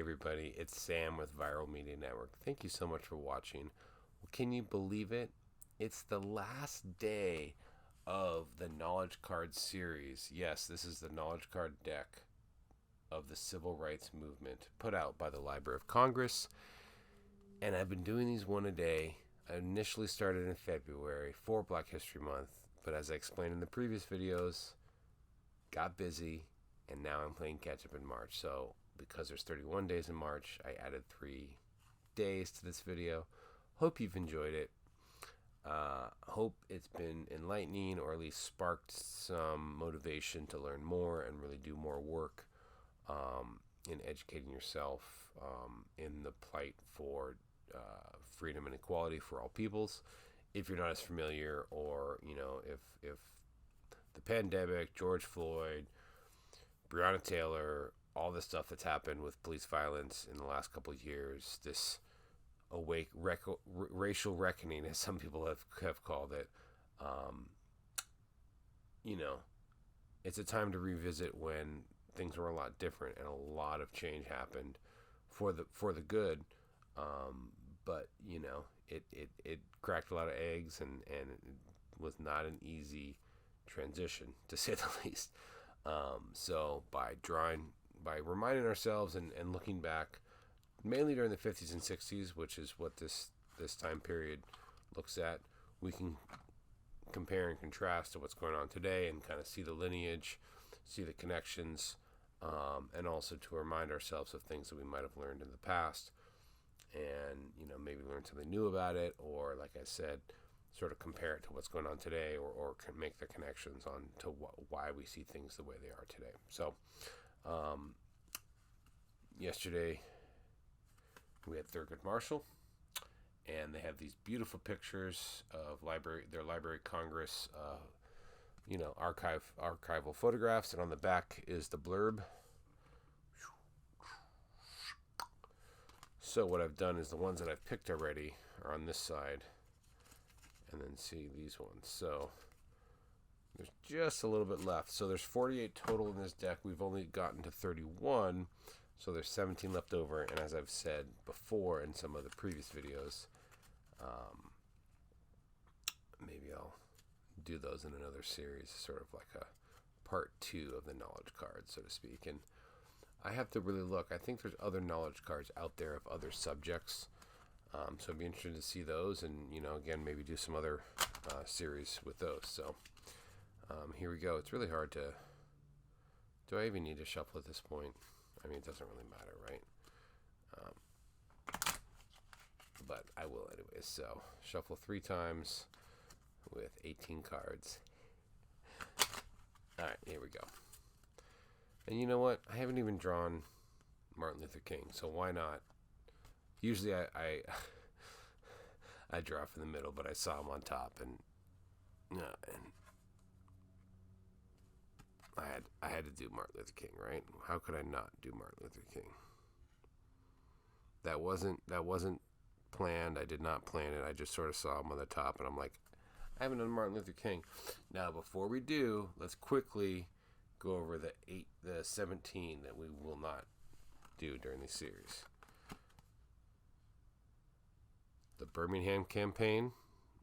everybody, it's Sam with Viral Media Network. Thank you so much for watching. Well, can you believe it? It's the last day of the Knowledge Card series. Yes, this is the Knowledge Card deck of the Civil Rights Movement put out by the Library of Congress. And I've been doing these one a day. I initially started in February for Black History Month, but as I explained in the previous videos, got busy, and now I'm playing catch up in March. So because there's 31 days in March, I added 3 days to this video. Hope you've enjoyed it. Hope it's been enlightening, or at least sparked some motivation to learn more and really do more work in educating yourself in the plight for freedom and equality for all peoples. If you're not as familiar, or if the pandemic, George Floyd, Breonna Taylor, all the stuff that's happened with police violence in the last couple of years, this racial reckoning, as some people have called it, it's a time to revisit when things were a lot different and a lot of change happened for the good. But it cracked a lot of eggs, and it was not an easy transition, to say the least. So by reminding ourselves and looking back, mainly during the 50s and 60s, which is what this time period looks at, we can compare and contrast to what's going on today and kind of see the lineage, see the connections, and also to remind ourselves of things that we might have learned in the past, and maybe learn something new about it, or like I said, sort of compare it to what's going on today, or can make the connections on to why we see things the way they are today. So yesterday we had Thurgood Marshall, and they have these beautiful pictures of their Library of Congress archival photographs, and on the back is the blurb. So what I've done is the ones that I've picked already are on this side, and then see these ones. So there's just a little bit left. So there's 48 total in this deck. We've only gotten to 31, so there's 17 left over. And as I've said before in some of the previous videos, maybe I'll do those in another series, sort of like a part 2 of the knowledge cards, so to speak. And I have to really look. I think there's other knowledge cards out there of other subjects. So I'd be interested to see those, and again, maybe do some other series with those. So here we go. It's really hard to. Do I even need to shuffle at this point? I mean, it doesn't really matter, right? But I will anyways. So shuffle 3 times with 18 cards. All right, here we go. And you know what? I haven't even drawn Martin Luther King, so why not? Usually I draw from the middle, but I saw him on top, and I had to do Martin Luther King, right? How could I not do Martin Luther King? That wasn't planned. I did not plan it. I just sort of saw him on the top, and I'm like, I haven't done Martin Luther King. Now, before we do, let's quickly go over the 17 that we will not do during this series. The Birmingham campaign,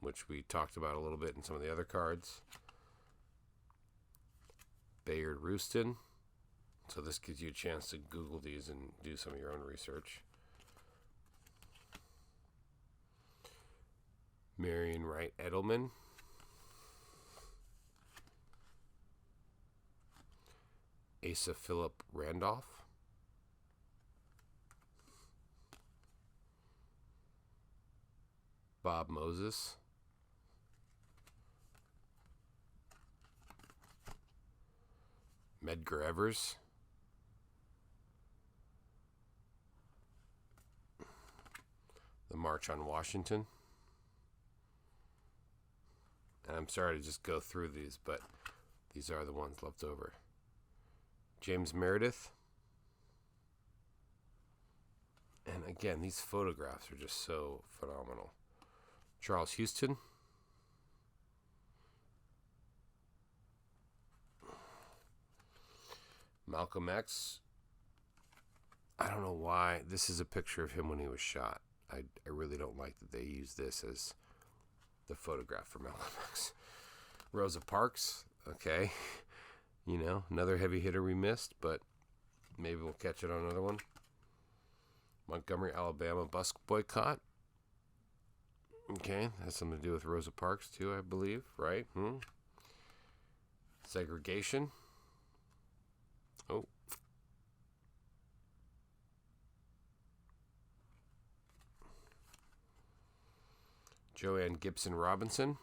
which we talked about a little bit in some of the other cards. Bayard Rustin. So this gives you a chance to Google these and do some of your own research. Marion Wright Edelman. Asa Philip Randolph. Bob Moses. Medgar Evers. The March on Washington. And I'm sorry to just go through these, but these are the ones left over. James Meredith. And again, these photographs are just so phenomenal. Charles Houston. Malcolm X. I don't know why. This is a picture of him when he was shot. I really don't like that they use this as the photograph for Malcolm X. Rosa Parks, okay. You know, another heavy hitter we missed, but maybe we'll catch it on another one. Montgomery, Alabama bus boycott. Okay, has something to do with Rosa Parks too, I believe, right? Segregation. Oh. Joanne Gibson Robinson.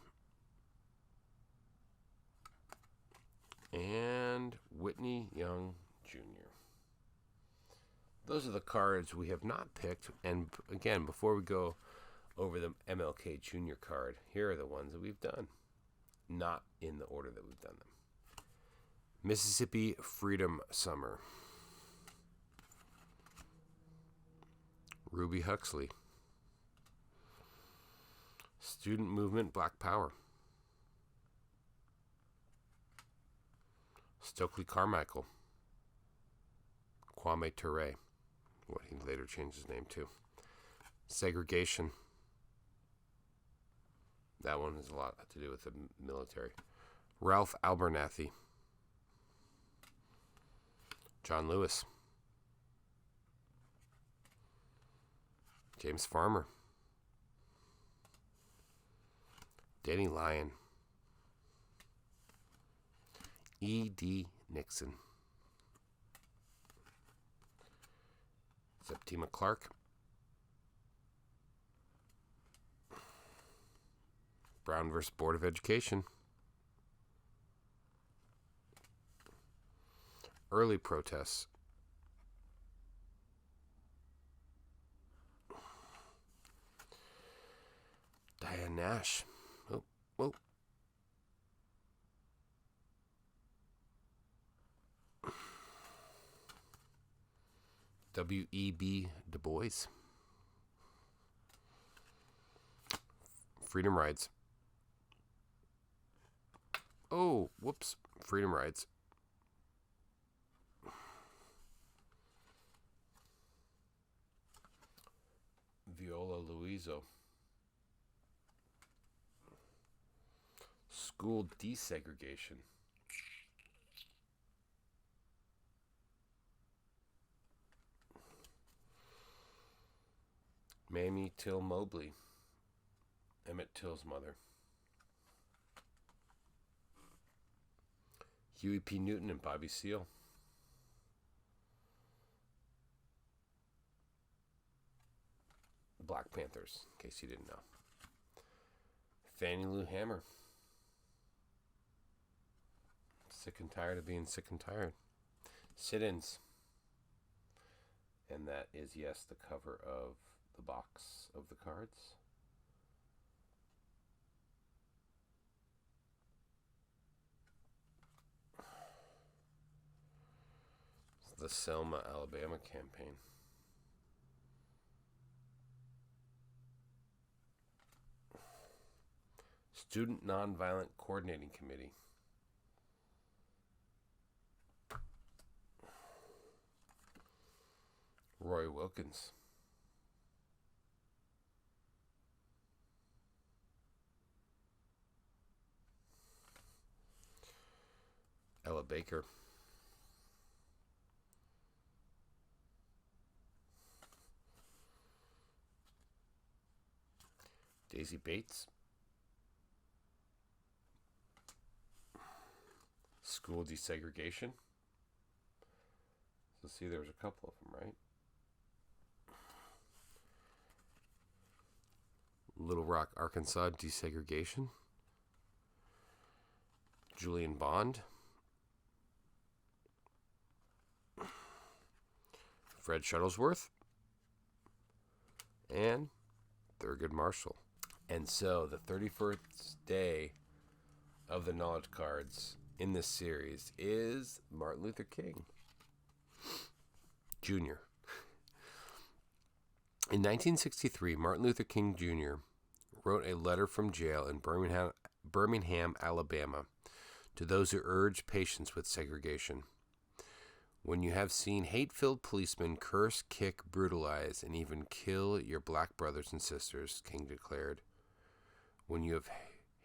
And Whitney Young Jr. Those are the cards we have not picked. And again, before we go over the MLK Jr. card, here are the ones that we've done. Not in the order that we've done them. Mississippi Freedom Summer. Ruby Huxley. Student Movement Black Power. Stokely Carmichael. Kwame Ture, what he later changed his name to. Segregation. That one has a lot to do with the military. Ralph Abernathy. John Lewis. James Farmer. Danny Lyon. E.D. Nixon. Septima Clark. Brown versus Board of Education. Early protests. Diane Nash. Oh. W.E.B. Du Bois. Freedom Rides. Oh, whoops. Freedom Rides. Viola Luiso. School desegregation. Mamie Till Mobley. Emmett Till's mother. Huey P. Newton and Bobby Seale. Black Panthers, in case you didn't know. Fannie Lou Hamer. Sick and tired of being sick and tired. Sit-ins. And that is, yes, the cover of the box of the cards. It's the Selma, Alabama campaign. Student Nonviolent Coordinating Committee. Roy Wilkins. Ella Baker. Daisy Bates. School desegregation. So see, there's a couple of them, right? Little Rock, Arkansas desegregation. Julian Bond. Fred Shuttlesworth. And Thurgood Marshall. And so the 31st day of the knowledge cards in this series is Martin Luther King Jr. In 1963, Martin Luther King Jr. wrote a letter from jail in Birmingham, Alabama, to those who urged patience with segregation. When you have seen hate-filled policemen curse, kick, brutalize, and even kill your black brothers and sisters, King declared. When you have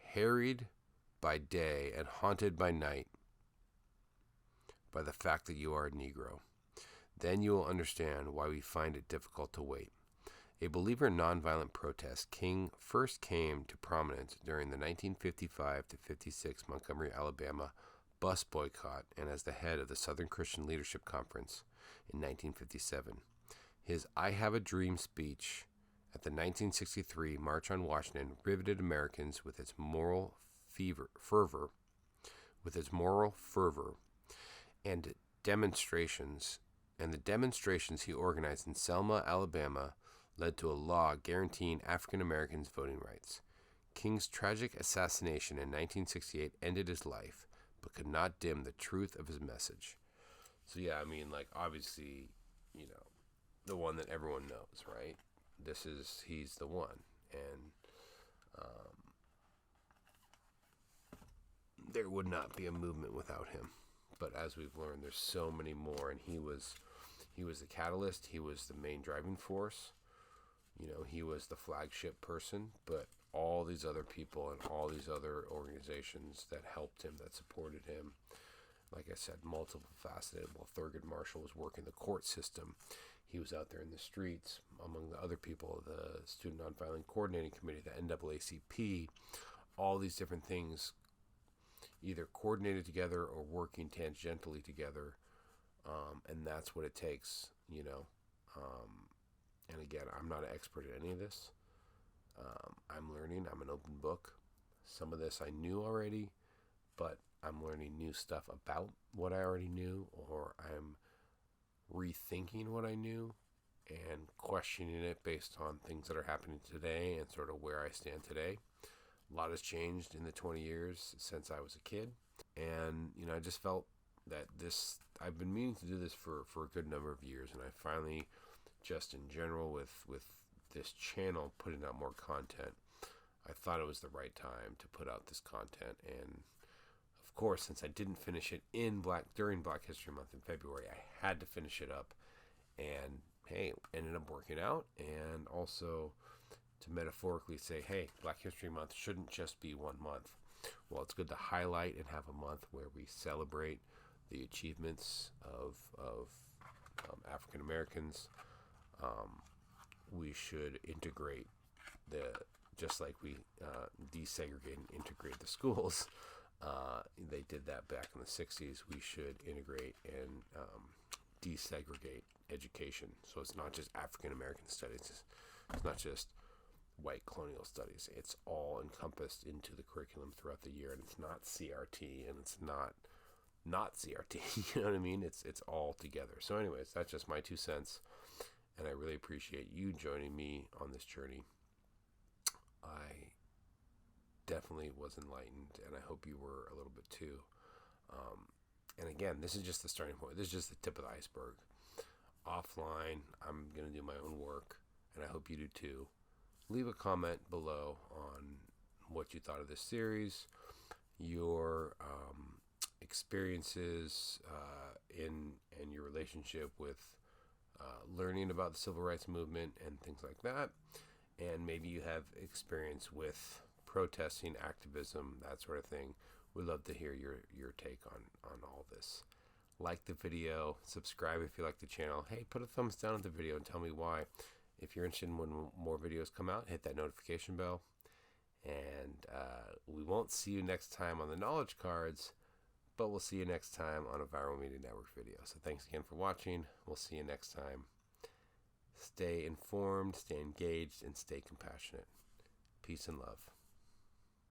harried by day and haunted by night by the fact that you are a Negro, then you will understand why we find it difficult to wait. A believer in nonviolent protest, King first came to prominence during the 1955 to 56 Montgomery, Alabama bus boycott and as the head of the Southern Christian Leadership Conference in 1957. His I Have a Dream speech at the 1963 March on Washington riveted Americans with its moral fervor, and demonstrations, and the demonstrations he organized in Selma, Alabama, led to a law guaranteeing African Americans voting rights. King's tragic assassination in 1968 ended his life, but could not dim the truth of his message. So yeah, I mean, like, obviously, you know, the one that everyone knows, right? He's the one. And there would not be a movement without him. But as we've learned, there's so many more, and he was the catalyst. He was the main driving force. You know, he was the flagship person, but all these other people and all these other organizations that helped him, that supported him, like I said, multiple faceted. While Thurgood Marshall was working the court system, he was out there in the streets among the other people, the Student Nonviolent Coordinating Committee, the NAACP, all these different things either coordinated together or working tangentially together, and that's what it takes, you know. And again, I'm not an expert at any of this. I'm learning. I'm an open book. Some of this I knew already, but I'm learning new stuff about what I already knew, or I'm rethinking what I knew and questioning it based on things that are happening today and sort of where I stand today. A lot has changed in the 20 years since I was a kid. And, you know, I just felt that I've been meaning to do this for a good number of years. And I finally, just in general with this channel putting out more content, I thought it was the right time to put out this content. And of course, since I didn't finish it during Black History Month in February, I had to finish it up. And hey, ended up working out. And also to metaphorically say, hey, Black History Month shouldn't just be 1 month. Well, it's good to highlight and have a month where we celebrate the achievements of African Americans. We should integrate just like we desegregate and integrate the schools. They did that back in the 60s. We should integrate and desegregate education. So it's not just African American studies. It's not just white colonial studies. It's all encompassed into the curriculum throughout the year, and it's not CRT, and it's not CRT. You know what I mean? It's all together. So anyways, that's just my 2 cents, and I really appreciate you joining me on this journey. I definitely was enlightened, and I hope you were a little bit too. And again, this is just the starting point. This is just the tip of the iceberg. Offline, I'm going to do my own work, and I hope you do too. Leave a comment below on what you thought of this series, your experiences in your relationship with learning about the civil rights movement and things like that. And maybe you have experience with protesting, activism, that sort of thing. We'd love to hear your take on all this. Like the video, subscribe if you like the channel. Hey, put a thumbs down at the video and tell me why. If you're interested in when more videos come out, hit that notification bell. And we won't see you next time on the knowledge cards, but we'll see you next time on a Viral Media Network video. So thanks again for watching. We'll see you next time. Stay informed, stay engaged, and stay compassionate. Peace and love.